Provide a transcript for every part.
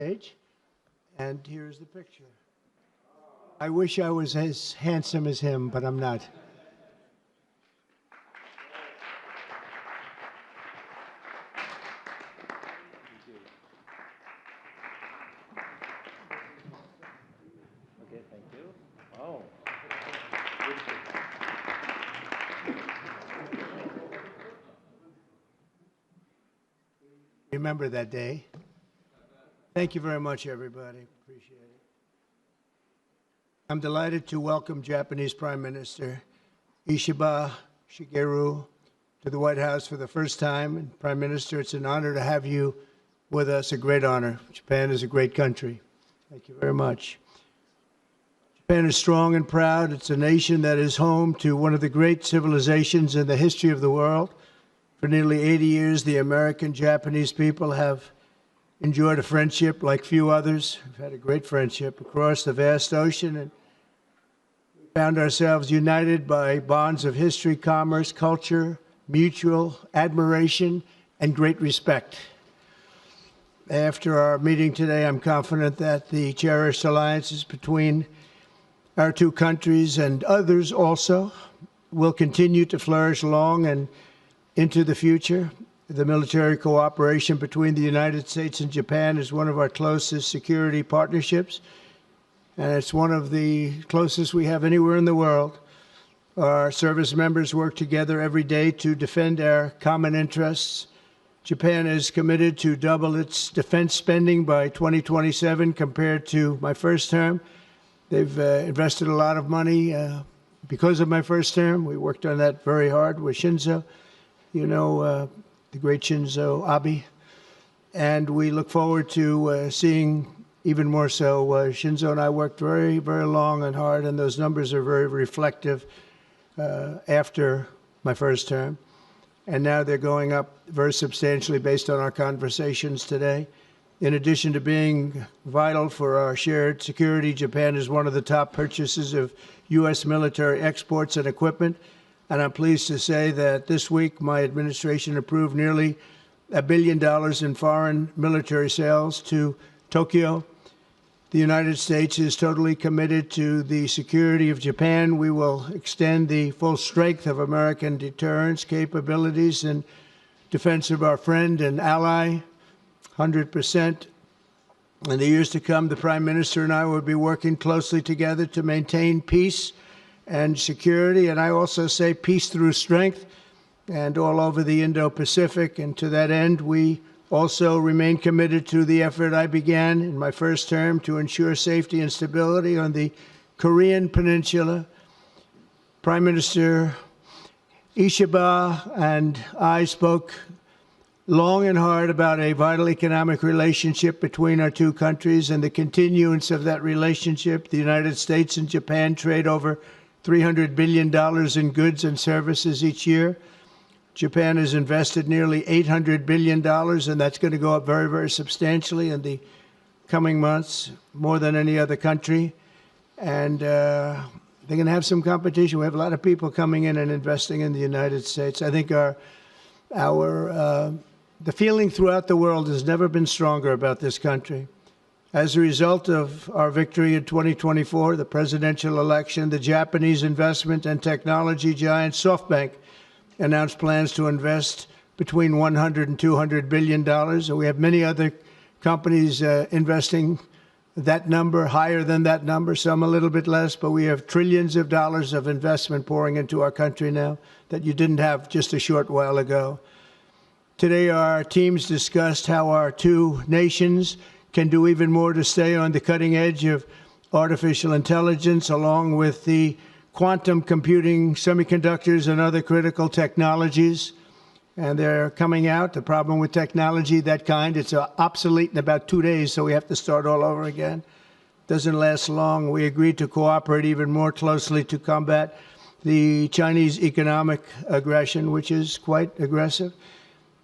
Stage. And here's the picture. I wish I was as handsome as him, but I'm not. Okay, thank you. Oh. Remember that day. Thank you very much, everybody. Appreciate it. I'm delighted to welcome Japanese Prime Minister Ishiba Shigeru to the White House for the first time. And Prime Minister, it's an honor to have you with us, a great honor. Japan is a great country. Thank you very much. Japan is strong and proud. It's a nation that is home to one of the great civilizations in the history of the world. For nearly 80 years, the American-Japanese people have enjoyed a friendship like few others. We've had a great friendship across the vast ocean, and we found ourselves united by bonds of history, commerce, culture, mutual admiration, and great respect. After our meeting today, I'm confident that the cherished alliances between our two countries and others also will continue to flourish long and into the future. The military cooperation between the United States and Japan is one of our closest security partnerships, and it's one of the closest we have anywhere in the world. Our service members work together every day to defend our common interests. Japan is committed to double its defense spending by 2027 compared to my first term. They've invested a lot of money because of my first term. We worked on that very hard with Shinzo, you know, the great Shinzo Abe. And we look forward to seeing even more so. Shinzo and I worked very, very long and hard, and those numbers are very reflective after my first term. And now they're going up very substantially based on our conversations today. In addition to being vital for our shared security, Japan is one of the top purchasers of U.S. military exports and equipment. And I'm pleased to say that this week my administration approved nearly $1 billion in foreign military sales to Tokyo. The United States is totally committed to the security of Japan. We will extend the full strength of American deterrence capabilities in defense of our friend and ally, 100%. In the years to come, the Prime Minister and I will be working closely together to maintain peace and security, and I also say peace through strength, and all over the Indo-Pacific. And to that end, we also remain committed to the effort I began in my first term to ensure safety and stability on the Korean Peninsula. Prime Minister Ishiba and I spoke long and hard about a vital economic relationship between our two countries and the continuance of that relationship. The United States and Japan trade over $300 billion in goods and services each year. Japan has invested nearly $800 billion, and that's going to go up very, very substantially in the coming months, more than any other country. And they're going to have some competition. We have a lot of people coming in and investing in the United States. I think the feeling throughout the world has never been stronger about this country. As a result of our victory in 2024, the presidential election, the Japanese investment and technology giant SoftBank announced plans to invest between $100 and $200 billion. And we have many other companies investing that number, higher than that number, some a little bit less, but we have trillions of dollars of investment pouring into our country now that you didn't have just a short while ago. Today, our teams discussed how our two nations can do even more to stay on the cutting edge of artificial intelligence, along with the quantum computing, semiconductors, and other critical technologies. And they're coming out. The problem with technology, that kind, it's obsolete in about 2 days, so we have to start all over again. Doesn't last long. We agreed to cooperate even more closely to combat the Chinese economic aggression, which is quite aggressive.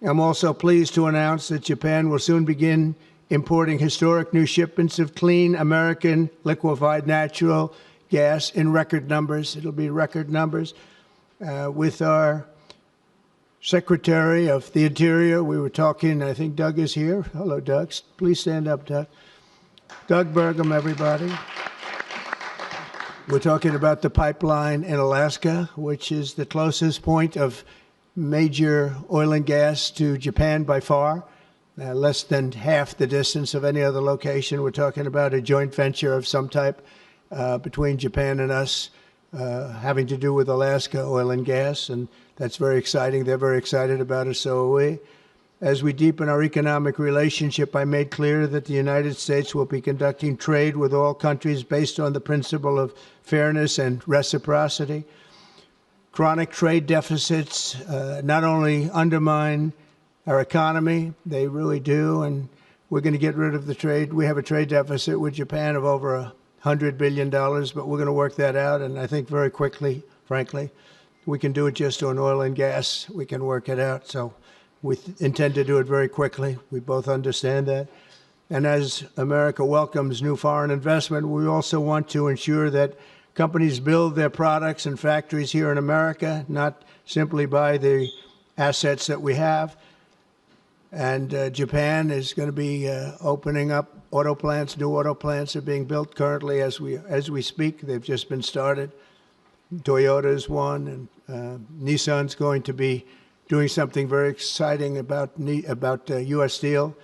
I'm also pleased to announce that Japan will soon begin importing historic new shipments of clean American liquefied natural gas in record numbers. It'll be record numbers. With our Secretary of the Interior, we were talking, I think Doug is here. Hello, Doug. Please stand up, Doug. Doug Burgum, everybody. We're talking about the pipeline in Alaska, which is the closest point of major oil and gas to Japan by far, less than half the distance of any other location. We're talking about a joint venture of some type between Japan and us, having to do with Alaska oil and gas, and that's very exciting. They're very excited about it, so are we. As we deepen our economic relationship, I made clear that the United States will be conducting trade with all countries based on the principle of fairness and reciprocity. Chronic trade deficits not only undermine our economy, they really do, and we're going to get rid of the trade. We have a trade deficit with Japan of over $100 billion, but we're going to work that out, and I think very quickly, frankly. We can do it just on oil and gas. We can work it out, so we intend to do it very quickly. We both understand that. And as America welcomes new foreign investment, we also want to ensure that companies build their products and factories here in America, not simply buy the assets that we have. And Japan is going to be opening up auto plants. New auto plants are being built currently as we speak. They've just been started. Toyota is one, and Nissan's going to be doing something very exciting about U.S. Steel.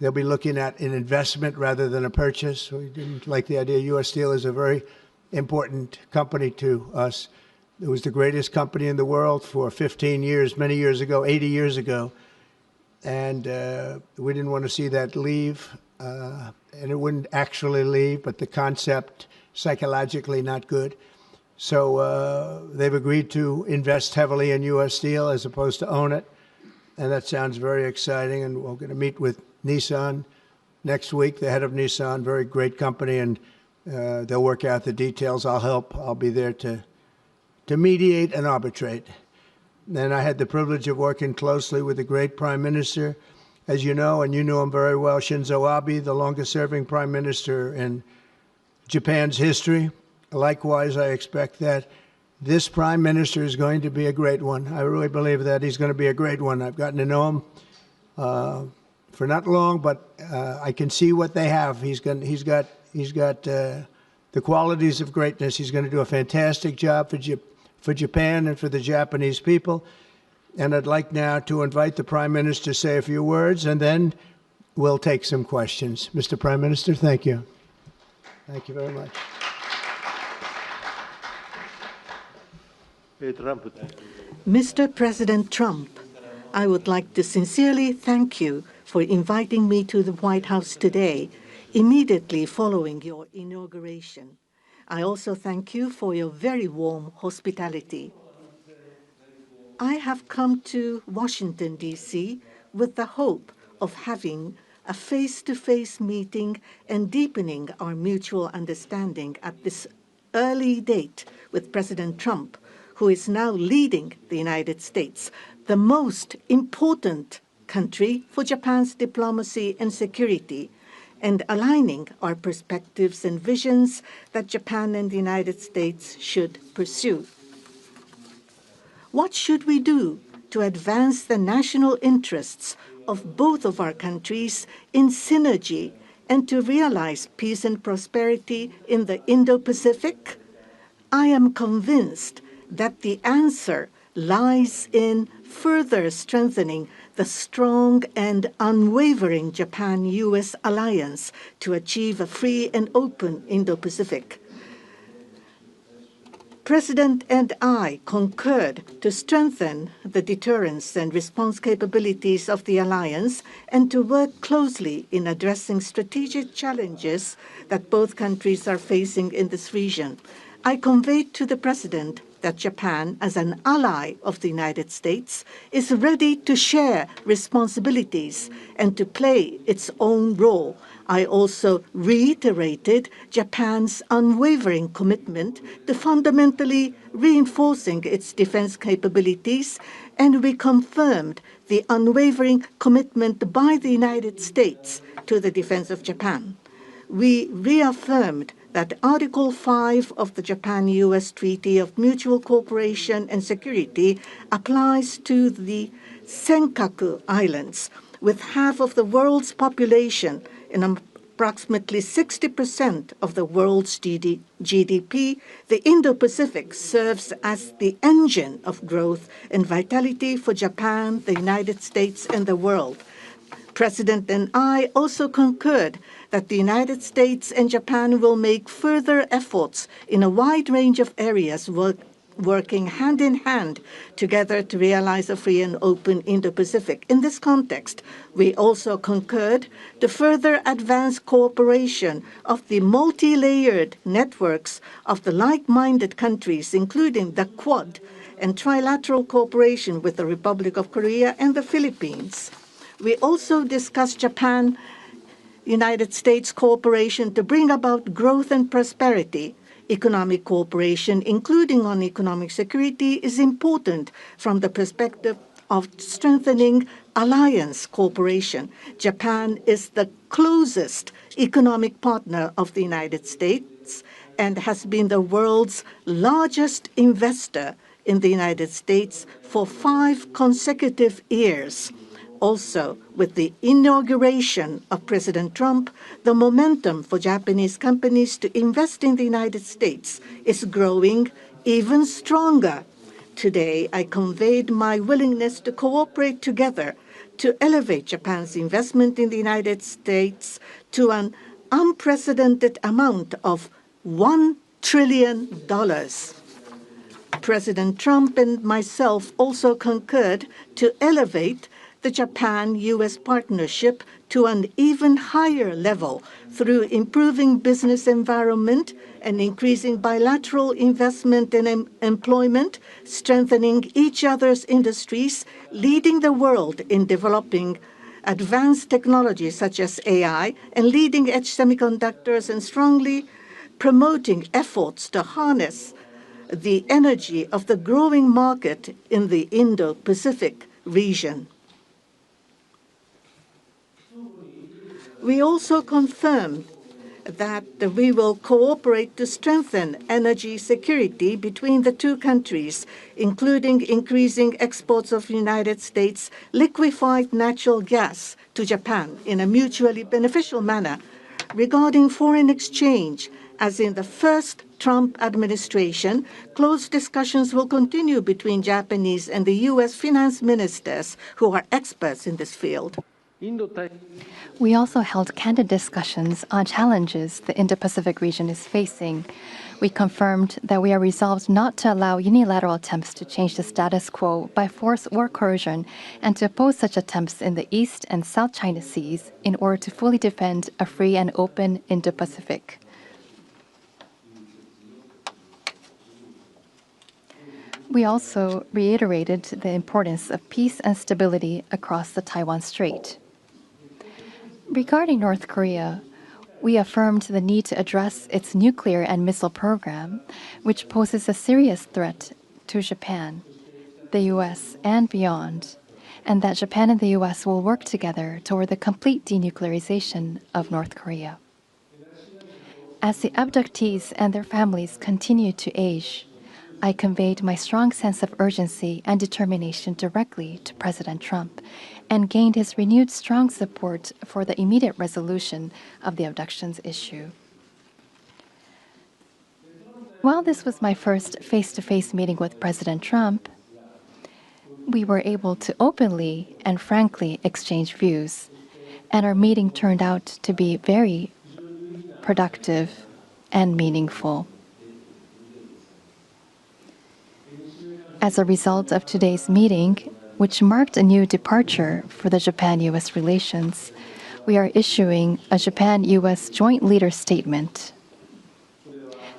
They'll be looking at an investment rather than a purchase. We didn't like the idea. U.S. Steel is a very important company to us. It was the greatest company in the world for 15 years, many years ago, 80 years ago. And we didn't want to see that leave. And it wouldn't actually leave, but the concept, psychologically not good. So they've agreed to invest heavily in U.S. Steel as opposed to own it. And that sounds very exciting. And we're going to meet with Nissan next week, the head of Nissan, very great company, and they'll work out the details. I'll help. I'll be there to mediate and arbitrate. And I had the privilege of working closely with the great Prime Minister, as you know, and you know him very well, Shinzo Abe, the longest-serving Prime Minister in Japan's history. Likewise, I expect that this Prime Minister is going to be a great one. I really believe that he's going to be a great one. I've gotten to know him for not long, but I can see what they have. He's got the qualities of greatness. He's going to do a fantastic job for Japan and for the Japanese people. And I'd like now to invite the Prime Minister to say a few words, and then we'll take some questions. Mr. Prime Minister, thank you. Thank you very much. Mr. President Trump, I would like to sincerely thank you for inviting me to the White House today, immediately following your inauguration. I also thank you for your very warm hospitality. I have come to Washington, D.C. with the hope of having a face-to-face meeting and deepening our mutual understanding at this early date with President Trump, who is now leading the United States, the most important country for Japan's diplomacy and security, and aligning our perspectives and visions that Japan and the United States should pursue. What should we do to advance the national interests of both of our countries in synergy and to realize peace and prosperity in the Indo-Pacific? I am convinced that the answer lies in further strengthening the strong and unwavering Japan-U.S. alliance to achieve a free and open Indo-Pacific. President and I concurred to strengthen the deterrence and response capabilities of the alliance and to work closely in addressing strategic challenges that both countries are facing in this region. I conveyed to the President that Japan, as an ally of the United States, is ready to share responsibilities and to play its own role. I also reiterated Japan's unwavering commitment to fundamentally reinforcing its defense capabilities, and we confirmed the unwavering commitment by the United States to the defense of Japan. We reaffirmed that Article 5 of the Japan-U.S. Treaty of Mutual Cooperation and Security applies to the Senkaku Islands, with half of the world's population in a approximately 60% of the world's GDP, the Indo-Pacific serves as the engine of growth and vitality for Japan, the United States, and the world. President and I also concurred that the United States and Japan will make further efforts in a wide range of areas, working hand in hand together to realize a free and open Indo-Pacific. In this context, we also concurred to further advance cooperation of the multi-layered networks of the like-minded countries, including the Quad and trilateral cooperation with the Republic of Korea and the Philippines. We also discussed Japan-United States cooperation to bring about growth and prosperity. Economic cooperation, including on economic security, is important from the perspective of strengthening alliance cooperation. Japan is the closest economic partner of the United States and has been the world's largest investor in the United States for 5 consecutive years. Also, with the inauguration of President Trump, the momentum for Japanese companies to invest in the United States is growing even stronger. Today, I conveyed my willingness to cooperate together to elevate Japan's investment in the United States to an unprecedented amount of $1 trillion. President Trump and myself also concurred to elevate the Japan-U.S. partnership to an even higher level through improving business environment and increasing bilateral investment and employment, strengthening each other's industries, leading the world in developing advanced technologies such as AI and leading-edge semiconductors, and strongly promoting efforts to harness the energy of the growing market in the Indo-Pacific region. We also confirm that we will cooperate to strengthen energy security between the two countries, including increasing exports of United States liquefied natural gas to Japan in a mutually beneficial manner. Regarding foreign exchange, as in the first Trump administration, close discussions will continue between Japanese and the U.S. finance ministers who are experts in this field. We also held candid discussions on challenges the Indo-Pacific region is facing. We confirmed that we are resolved not to allow unilateral attempts to change the status quo by force or coercion, and to oppose such attempts in the East and South China Seas in order to fully defend a free and open Indo-Pacific. We also reiterated the importance of peace and stability across the Taiwan Strait. Regarding North Korea, we affirmed the need to address its nuclear and missile program, which poses a serious threat to Japan, the U.S., and beyond, and that Japan and the U.S. will work together toward the complete denuclearization of North Korea. As the abductees and their families continue to age, I conveyed my strong sense of urgency and determination directly to President Trump, and gained his renewed strong support for the immediate resolution of the abductions issue. While this was my first face-to-face meeting with President Trump, we were able to openly and frankly exchange views, and our meeting turned out to be very productive and meaningful. As a result of today's meeting, which marked a new departure for the Japan-U.S. relations, we are issuing a Japan-U.S. Joint Leader Statement.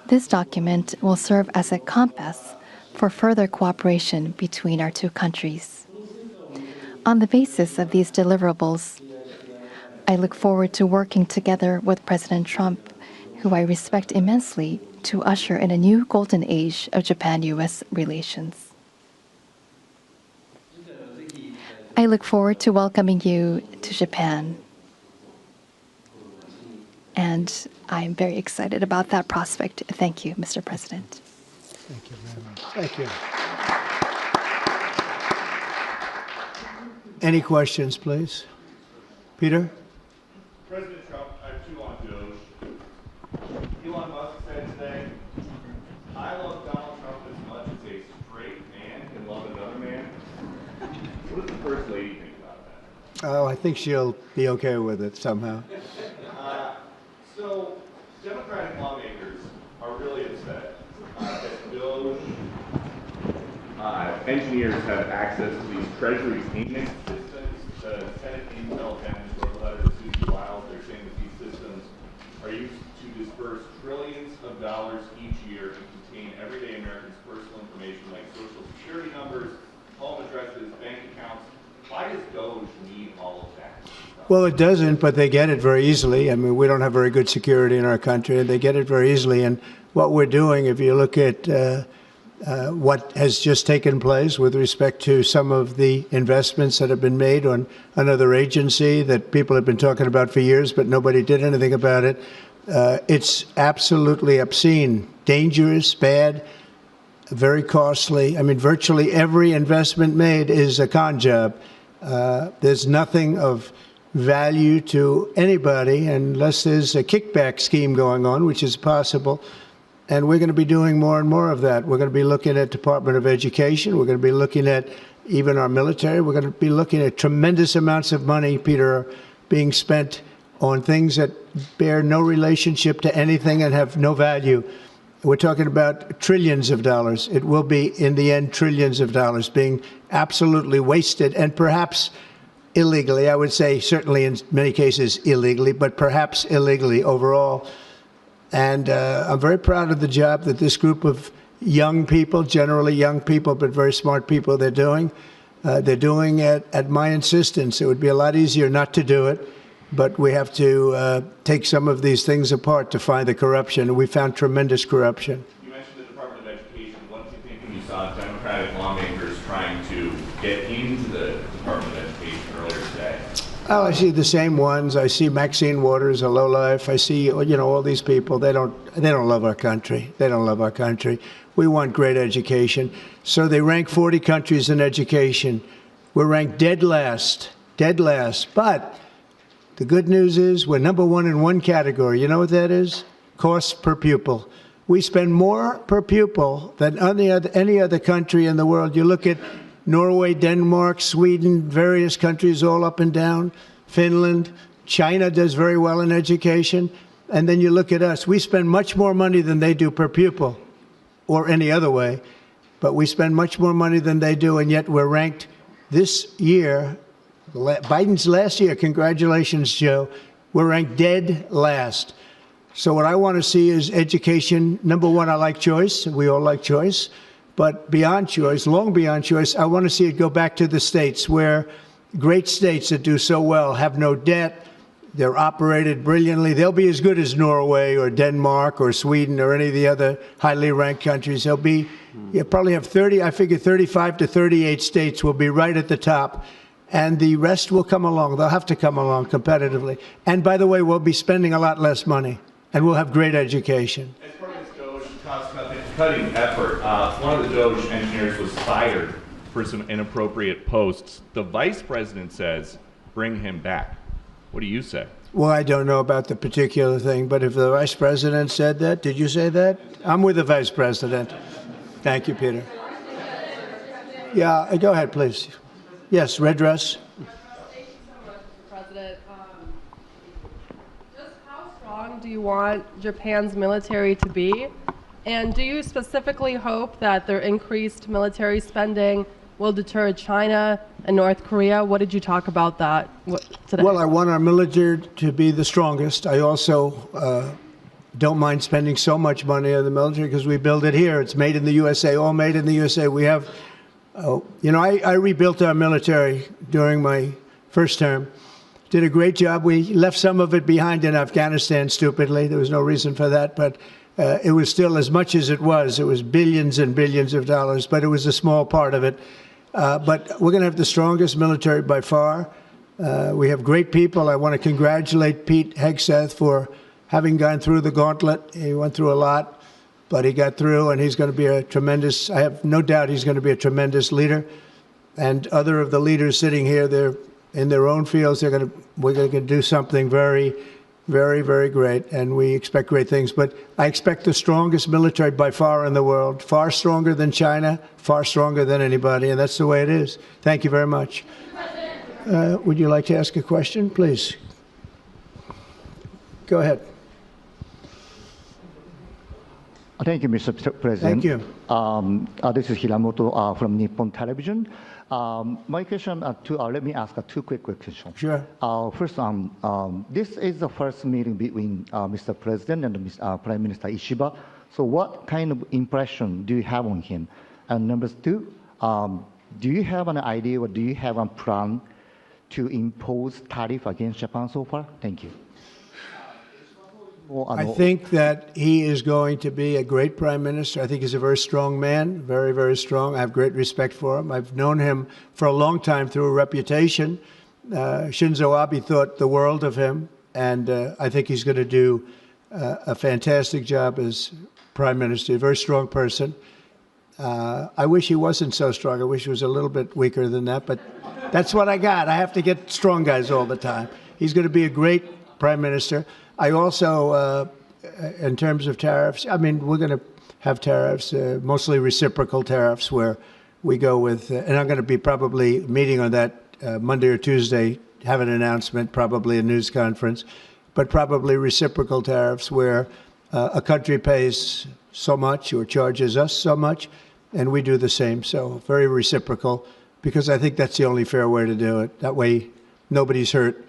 This document will serve as a compass for further cooperation between our two countries. On the basis of these deliverables, I look forward to working together with President Trump, who I respect immensely, to usher in a new golden age of Japan-U.S. relations. I look forward to welcoming you to Japan. And I'm very excited about that prospect. Thank you, Mr. President. Thank you very much. Thank you. Any questions, please? Peter? President Trump, I have two on Oh, I think she'll be okay with it somehow. So, Democratic lawmakers are really upset that Doge engineers have access to these Treasury payment systems. The Senate Intel Defense wrote a letter to Susie Wiles. They're saying that these systems are used to disperse trillions of dollars each year and contain everyday Americans' personal information like social security numbers, home addresses, bank accounts. Why does Doge need all of that? Well, it doesn't, but they get it very easily. I mean, we don't have very good security in our country, and they get it very easily. And what we're doing, if you look at what has just taken place with respect to some of the investments that have been made on another agency that people have been talking about for years, but nobody did anything about it, it's absolutely obscene, dangerous, bad, very costly. I mean, virtually every investment made is a con job. There's nothing of value to anybody unless there's a kickback scheme going on, which is possible. And we're going to be doing more and more of that. We're going to be looking at Department of Education. We're going to be looking at even our military. We're going to be looking at tremendous amounts of money, Peter, being spent on things that bear no relationship to anything and have no value. We're talking about trillions of dollars. It will be, in the end, trillions of dollars being absolutely wasted, and perhaps illegally. I would say certainly in many cases illegally, but perhaps illegally overall. And I'm very proud of the job that this group of young people, generally young people, but very smart people, they're doing. They're doing it at my insistence. It would be a lot easier not to do it, but we have to take some of these things apart to find the corruption. And we found tremendous corruption. You mentioned the Department of Education. What did you think when you saw Democratic lawmakers trying to get into the Department of Education earlier today? Oh, I see the same ones. I see Maxine Waters, a lowlife. I see, all these people. They don't love our country. They don't love our country. We want great education. So they rank 40 countries in education. We're ranked dead last. But the good news is we're number one in one category. You know what that is? Cost per pupil. We spend more per pupil than any other country in the world. You look at Norway, Denmark, Sweden, various countries all up and down, Finland, China does very well in education. And then you look at us. We spend much more money than they do per pupil or any other way, but we spend much more money than they do, and yet we're ranked this year, Biden's last year, congratulations, Joe, we're ranked dead last. So what I want to see is education. Number one, I like choice. We all like choice. But beyond choice, long beyond choice, I want to see it go back to the states where great states that do so well have no debt. They're operated brilliantly. They'll be as good as Norway or Denmark or Sweden or any of the other highly ranked countries. They'll be, you probably have 35 to 38 states will be right at the top. And the rest will come along. They'll have to come along competitively. And by the way, we'll be spending a lot less money. And we'll have great education. As part of this Doge cost-cutting effort, one of the Doge engineers was fired for some inappropriate posts. The vice president says, bring him back. What do you say? Well, I don't know about the particular thing, but if the vice president said that, did you say that? I'm with the vice president. Thank you, Peter. Yeah, go ahead, please. Yes, red dress. Thank you so much, Mr. President. Just how strong do you want Japan's military to be? And do you specifically hope that their increased military spending will deter China and North Korea? What did you talk about that today? Well, I want our military to be the strongest. I also don't mind spending so much money on the military because we build it here. It's made in the USA, all made in the USA. We have, I rebuilt our military during my first term. Did a great job. We left some of it behind in Afghanistan, stupidly. There was no reason for that, but it was still, as much as it was billions and billions of dollars, but it was a small part of it. But we're going to have the strongest military by far. We have great people. I want to congratulate Pete Hegseth for having gone through the gauntlet. He went through a lot, but he got through, and he's going to be a tremendous, I have no doubt he's going to be a tremendous leader. And other of the leaders sitting here, they're in their own fields. We're going to do something very, very, very great, and we expect great things. But I expect the strongest military by far in the world, far stronger than China, far stronger than anybody, and that's the way it is. Thank you very much. President, would you like to ask a question, please? Go ahead. Thank you, Mr. President. Thank you. This is Hiramoto from Nippon Television. My question, let me ask two quick questions. Sure. First, this is the first meeting between Mr. President and Prime Minister Ishiba. So what kind of impression do you have on him? And number two, do you have an idea or do you have a plan to impose tariff against Japan so far? Thank you. I think that he is going to be a great prime minister. I think he's a very strong man, very, very strong. I have great respect for him. I've known him for a long time through a reputation. Shinzo Abe thought the world of him, and I think he's going to do a fantastic job as prime minister. A very strong person. I wish he wasn't so strong. I wish he was a little bit weaker than that, but that's what I got. I have to get strong guys all the time. He's going to be a great prime minister. I also, in terms of tariffs, I mean, we're going to have tariffs, mostly reciprocal tariffs, where we go with, and I'm going to be probably meeting on that Monday or Tuesday, have an announcement, probably a news conference, but probably reciprocal tariffs where a country pays so much or charges us so much, and we do the same. So very reciprocal, because I think that's the only fair way to do it. That way, nobody's hurt.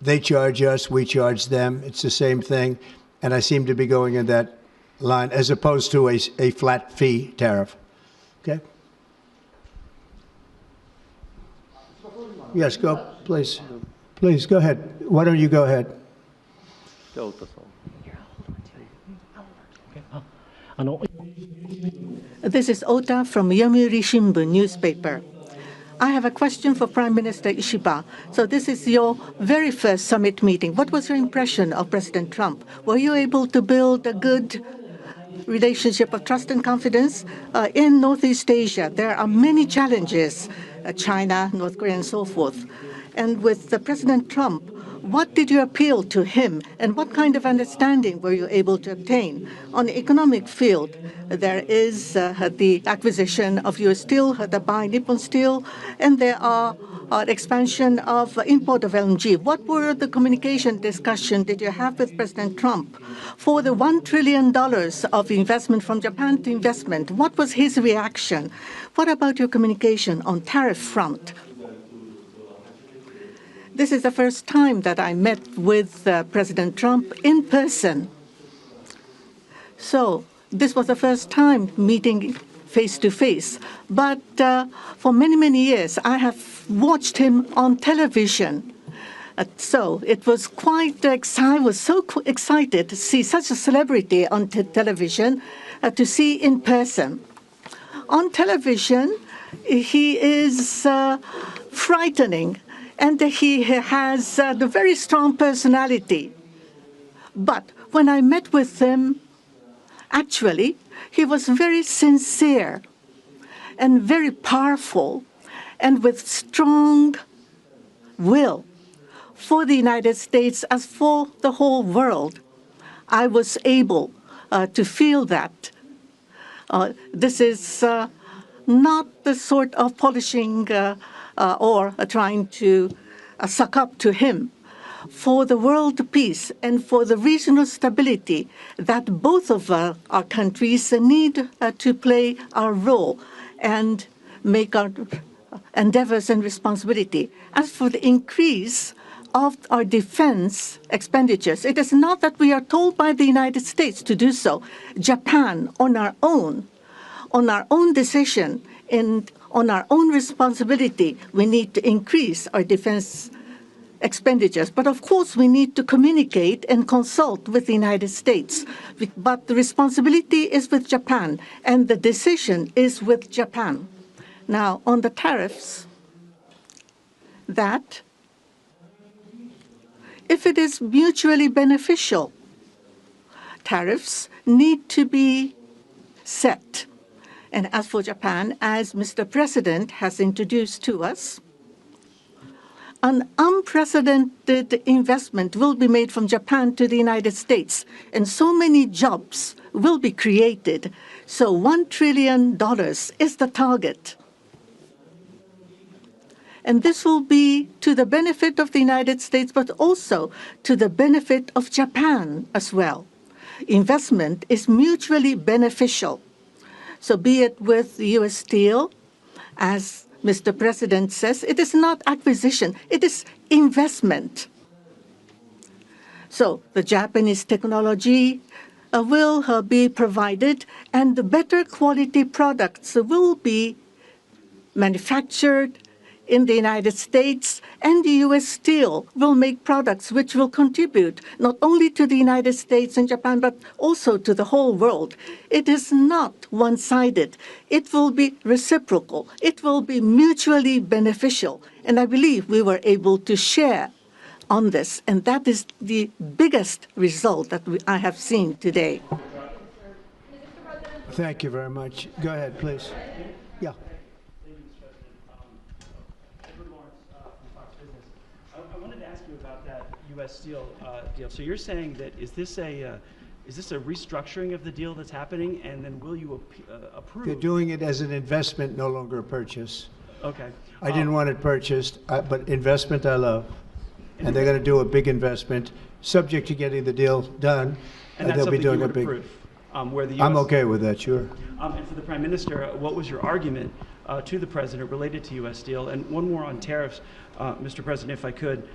They charge us, we charge them. It's the same thing. And I seem to be going in that line as opposed to a flat fee tariff. Okay? Yes, go, please. Please, go ahead. Why don't you go ahead? This is Ota from Yomiuri Shimbun newspaper. I have a question for Prime Minister Ishiba. So this is your very first summit meeting. What was your impression of President Trump? Were you able to build a good relationship of trust and confidence? In Northeast Asia, there are many challenges, China, North Korea, and so forth. And with President Trump, what did you appeal to him, and what kind of understanding were you able to obtain? On the economic field, there is the acquisition of U.S. Steel, by Nippon Steel, and there are expansion of import of LNG. What were the communication discussion did you have with President Trump? For the $1 trillion of investment from Japan to investment, what was his reaction? What about your communication on tariff front? This is the first time that I met with President Trump in person. So this was the first time meeting face to face. But for many, many years, I have watched him on television. So it was quite I was so excited to see such a celebrity on television, to see in person. On television, he is frightening. And he has a very strong personality. But when I met with him, actually, he was very sincere and very powerful and with strong will for the United States as for the whole world. I was able to feel that. This is not the sort of polishing or trying to suck up to him. For the world peace and for the regional stability that both of our countries need to play our role and make our endeavors and responsibility. As for the increase of our defense expenditures, it is not that we are told by the United States to do so. Japan, on our own decision, and on our own responsibility, we need to increase our defense expenditures. But of course, we need to communicate and consult with the United States. But the responsibility is with Japan, and the decision is with Japan. Now, on the tariffs, that if it is mutually beneficial, tariffs need to be set. And as for Japan, as Mr. President has introduced to us, an unprecedented investment will be made from Japan to the United States, and so many jobs will be created. So $1 trillion is the target. And this will be to the benefit of the United States, but also to the benefit of Japan as well. Investment is mutually beneficial. So be it with U.S. Steel, as Mr. President says, it is not acquisition, it is investment. So the Japanese technology will be provided, and the better quality products will be manufactured in the United States, and the U.S. Steel will make products which will contribute not only to the United States and Japan, but also to the whole world. It is not one-sided. It will be reciprocal. It will be mutually beneficial. And I believe we were able to share on this, and that is the biggest result that I have seen today. Thank you very much. Go ahead, please. Yeah. I wanted to ask you about that U.S. Steel deal. So you're saying that is this a restructuring of the deal that's happening, and then will you approve? They're doing it as an investment, no longer a purchase. Okay. I didn't want it purchased, but investment I love. And they're going to do a big investment, subject to getting the deal done. And that's they'll be something doing you a would big. approve, where the U.S. I'm okay with that, sure. And for the Prime Minister, what was your argument to the President related to U.S. Steel? And one more on tariffs, Mr. President, if I could.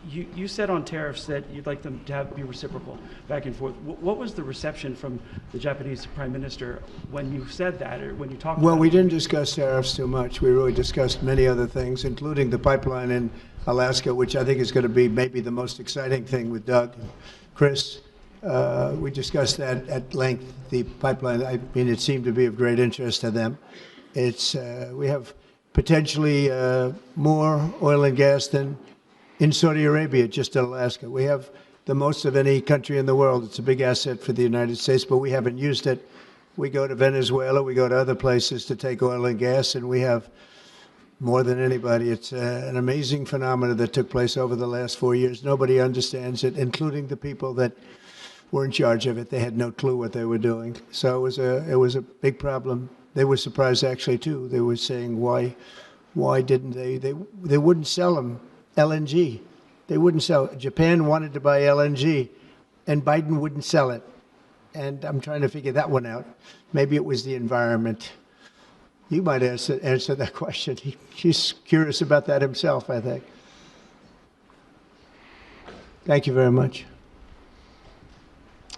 You said on tariffs that you'd like them to be reciprocal, back and forth. What was the reception from the Japanese Prime Minister when you said that, or when you talked about it? Well, we didn't discuss tariffs too much. We really discussed many other things, including the pipeline in Alaska, which I think is going to be maybe the most exciting thing with Doug and Chris. We discussed that at length, the pipeline. I mean, it seemed to be of great interest to them. It's we have potentially more oil and gas than in Saudi Arabia, just in Alaska. We have the most of any country in the world. It's a big asset for the United States, but we haven't used it. We go to Venezuela, we go to other places to take oil and gas, and we have more than anybody. It's an amazing phenomenon that took place over the last 4 years. Nobody understands it, including the people that were in charge of it. They had no clue what they were doing. So it was a big problem. They were surprised actually too. They were saying why didn't they wouldn't sell them LNG. They wouldn't sell it. Japan wanted to buy LNG, and Biden wouldn't sell it. And I'm trying to figure that one out. Maybe it was the environment. You might answer that question. He's curious about that himself, I think. Thank you very much.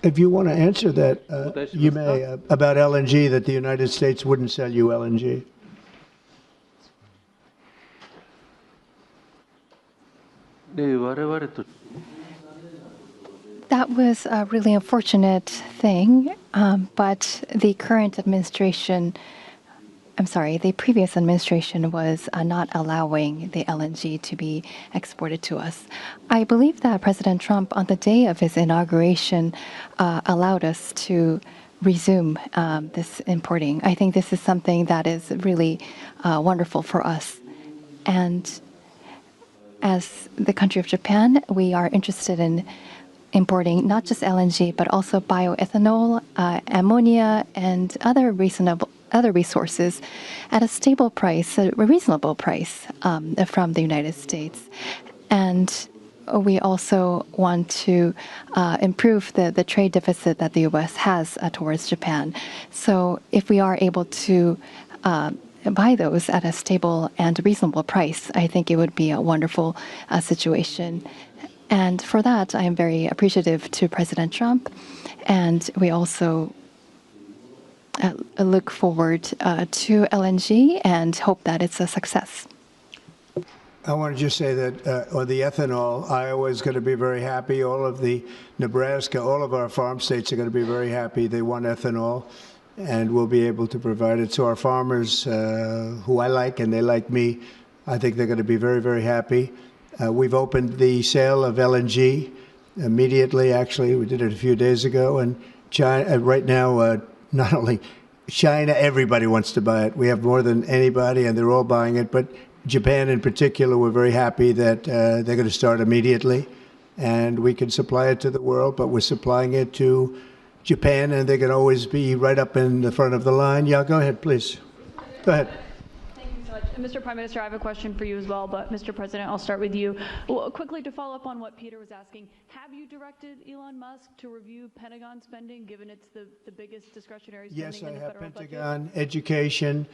If you want to answer that, you may, about LNG, that the United States wouldn't sell you LNG. That was a really unfortunate thing, but the current administration, the previous administration was not allowing the LNG to be exported to us. I believe that President Trump, on the day of his inauguration, allowed us to resume this importing. I think this is something that is really wonderful for us. And as the country of Japan, we are interested in importing not just LNG, but also bioethanol, ammonia, and other resources at a stable price, a reasonable price from the United States. And we also want to improve the trade deficit that the U.S. has towards Japan. So if we are able to buy those at a stable and reasonable price, I think it would be a wonderful situation. And for that, I am very appreciative to President Trump. And we also look forward to LNG and hope that it's a success. I want to just say that on the ethanol, Iowa is going to be very happy. All of the Nebraska, all of our farm states are going to be very happy. They want ethanol, and we'll be able to provide it. So our farmers, who I like and they like me, I think they're going to be very, very happy. We've opened the sale of LNG immediately. Actually, we did it a few days ago. And China, right now, not only China, everybody wants to buy it. We have more than anybody, and they're all buying it. But Japan in particular, we're very happy that they're going to start immediately. And we can supply it to the world, but we're supplying it to Japan, and they can always be right up in the front of the line. Yeah, go ahead, please. Go ahead. Thank you so much. Mr. Prime Minister, I have a question for you as well, but Mr. President, I'll start with you. Well, quickly to follow up on what Peter was asking, have you directed Elon Musk to review Pentagon spending, given it's the biggest discretionary spending Yes, in I the have federal budget? Pentagon, education,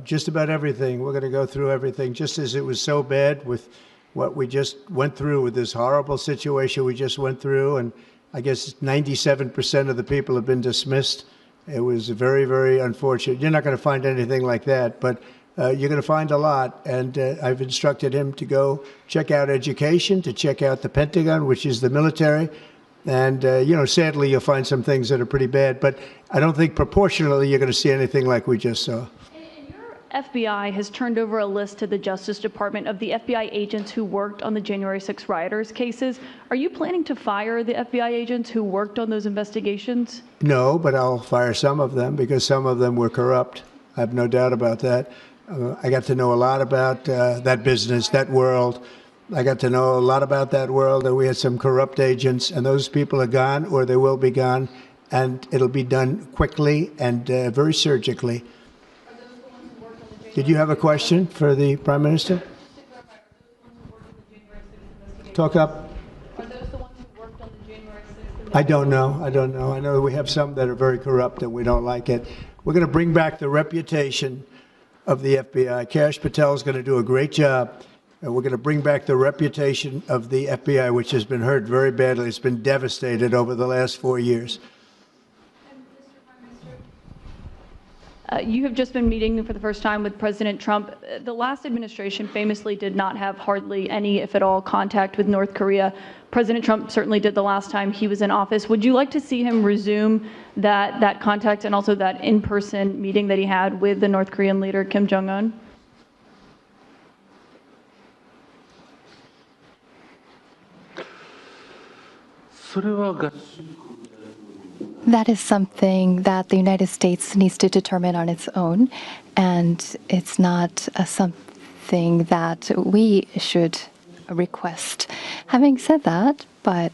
just about everything. We're going to go through everything, just as it was so bad with what we just went through with this horrible situation we just went through. And I guess 97% of the people have been dismissed. It was very, very unfortunate. You're not going to find anything like that, but you're going to find a lot. And I've instructed him to go check out education, to check out the Pentagon, which is the military. And, sadly, you'll find some things that are pretty bad. But I don't think proportionally you're going to see anything like we just saw. FBI has turned over a list to the Justice Department of the FBI agents who worked on the January 6 rioters cases. Are you planning to fire the FBI agents who worked on those investigations? No, but I'll fire some of them because some of them were corrupt. I have no doubt about that. I got to know a lot about that business, that world. I got to know a lot about that world, and we had some corrupt agents, and those people are gone, or they will be gone, and it'll be done quickly and very surgically. Did you have a question for the Prime Minister? Talk up. Are those the ones who worked on the January 6th? I don't know. I know we have some that are very corrupt and we don't like it. We're going to bring back the reputation of the FBI. Kash Patel is going to do a great job. And we're going to bring back the reputation of the FBI, which has been hurt very badly. It's been devastated over the last 4 years. You have just been meeting for the first time with President Trump. The last administration famously did not have hardly any, if at all, contact with North Korea. President Trump certainly did the last time he was in office. Would you like to see him resume that contact and also that in-person meeting that he had with the North Korean leader, Kim Jong-un? That is something that the United States needs to determine on its own, and it's not something that we should request. Having said that, but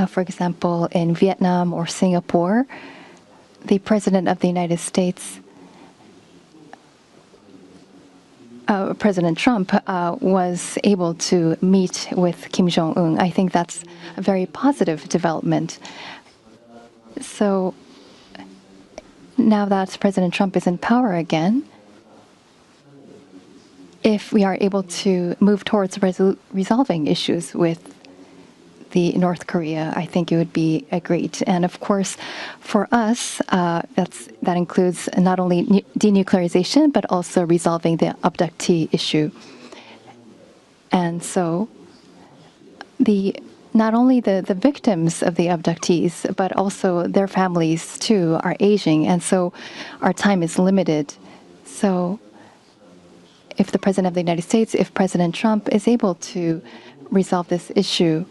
for example, in Vietnam or Singapore, the President of the United States, President Trump, was able to meet with Kim Jong-un. I think that's a very positive development. So now that President Trump is in power again, if we are able to move towards resolving issues with the North Korea, I think it would be great. And of course, for us, that includes not only denuclearization, but also resolving the abductee issue. And so not only the victims of the abductees, but also their families too are aging. And so our time is limited. So if the President of the United States, if President Trump is able to resolve this issue,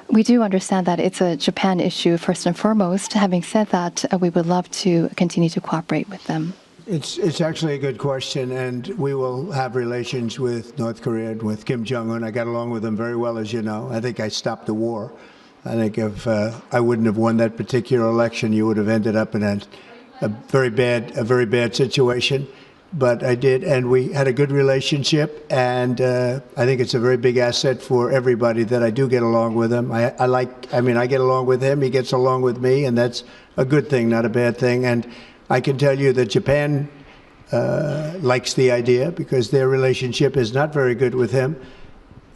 we do understand that it's a Japan issue first and foremost. Having said that, we would love to continue to cooperate with them. It's actually a good question, and we will have relations with North Korea and with Kim Jong-un. I got along with him very well, as you know. I think I stopped the war. I think if I wouldn't have won that particular election, you would have ended up in a very bad situation. But I did, and we had a good relationship, and I think it's a very big asset for everybody that I do get along with him. I get along with him, he gets along with me, and that's a good thing, not a bad thing. And I can tell you that Japan likes the idea because their relationship is not very good with him.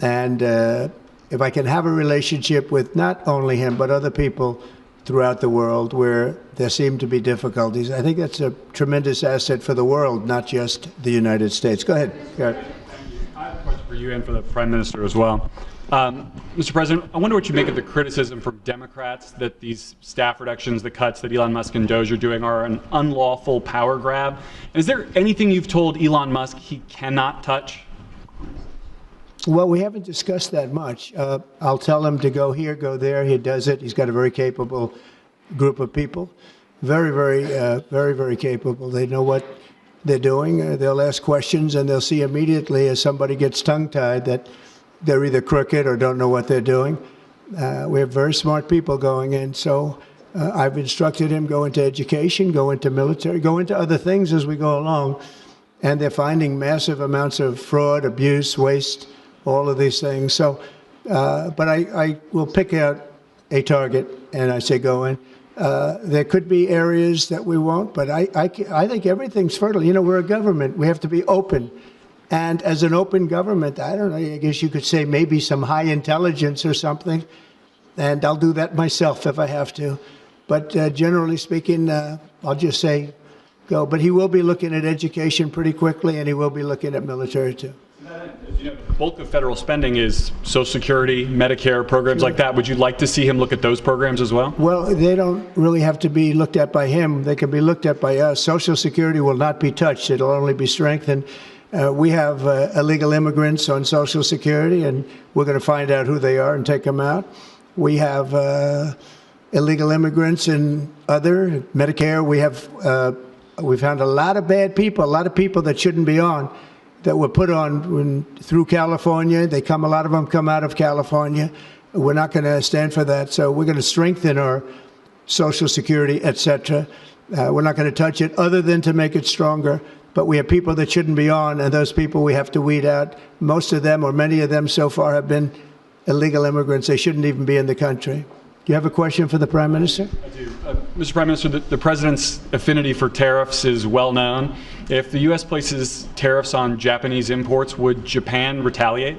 And if I can have a relationship with not only him, but other people throughout the world where there seem to be difficulties, I think that's a tremendous asset for the world, not just the United States. Go ahead, Garrett. I have a question for you and for the Prime Minister as well. Mr. President, I wonder what you make of the criticism from Democrats that these staff reductions, the cuts that Elon Musk and Doge are doing are an unlawful power grab. And is there anything you've told Elon Musk he cannot touch? Well, we haven't discussed that much. I'll tell him to go here, go there. He does it. He's got a very capable group of people. Very capable. They know what they're doing. They'll ask questions, and they'll see immediately as somebody gets tongue-tied that they're either crooked or don't know what they're doing. We have very smart people going in. So I've instructed him go into education, go into military, go into other things as we go along. And they're finding massive amounts of fraud, abuse, waste, all of these things. So, but I will pick out a target and I say go in. There could be areas that we won't, but I think everything's fertile. You know, we're a government. We have to be open. And as an open government, I don't know, I guess you could say maybe some high intelligence or something. And I'll do that myself if I have to. But generally speaking, I'll just say go. But he will be looking at education pretty quickly, and he will be looking at military too. You know, the bulk of federal spending is Social Security, Medicare, programs like that. Would you like to see him look at those programs as well? Well, they don't really have to be looked at by him. They can be looked at by us. Social Security will not be touched. It'll only be strengthened. We have illegal immigrants on Social Security, and we're going to find out who they are and take them out. We have illegal immigrants in other Medicare. We found a lot of bad people, a lot of people that shouldn't be on, that were put on through California. A lot of them come out of California. We're not going to stand for that. So we're going to strengthen our Social Security, et cetera. We're not going to touch it other than to make it stronger. But we have people that shouldn't be on, and those people we have to weed out. Most of them, or many of them so far, have been illegal immigrants. They shouldn't even be in the country. Do you have a question for the Prime Minister? I do. Mr. Prime Minister, the President's affinity for tariffs is well known. If the U.S. places tariffs on Japanese imports, would Japan retaliate?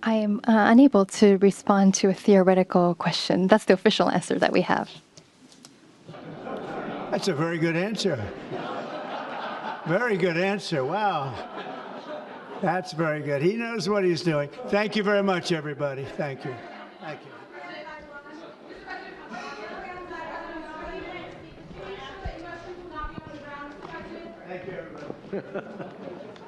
I am unable to respond to a theoretical question. That's the official answer that we have. That's a very good answer. Very good answer. Wow. That's very good. He knows what he's doing. Thank you very much, everybody. Thank you. Thank you. Thank you, everybody.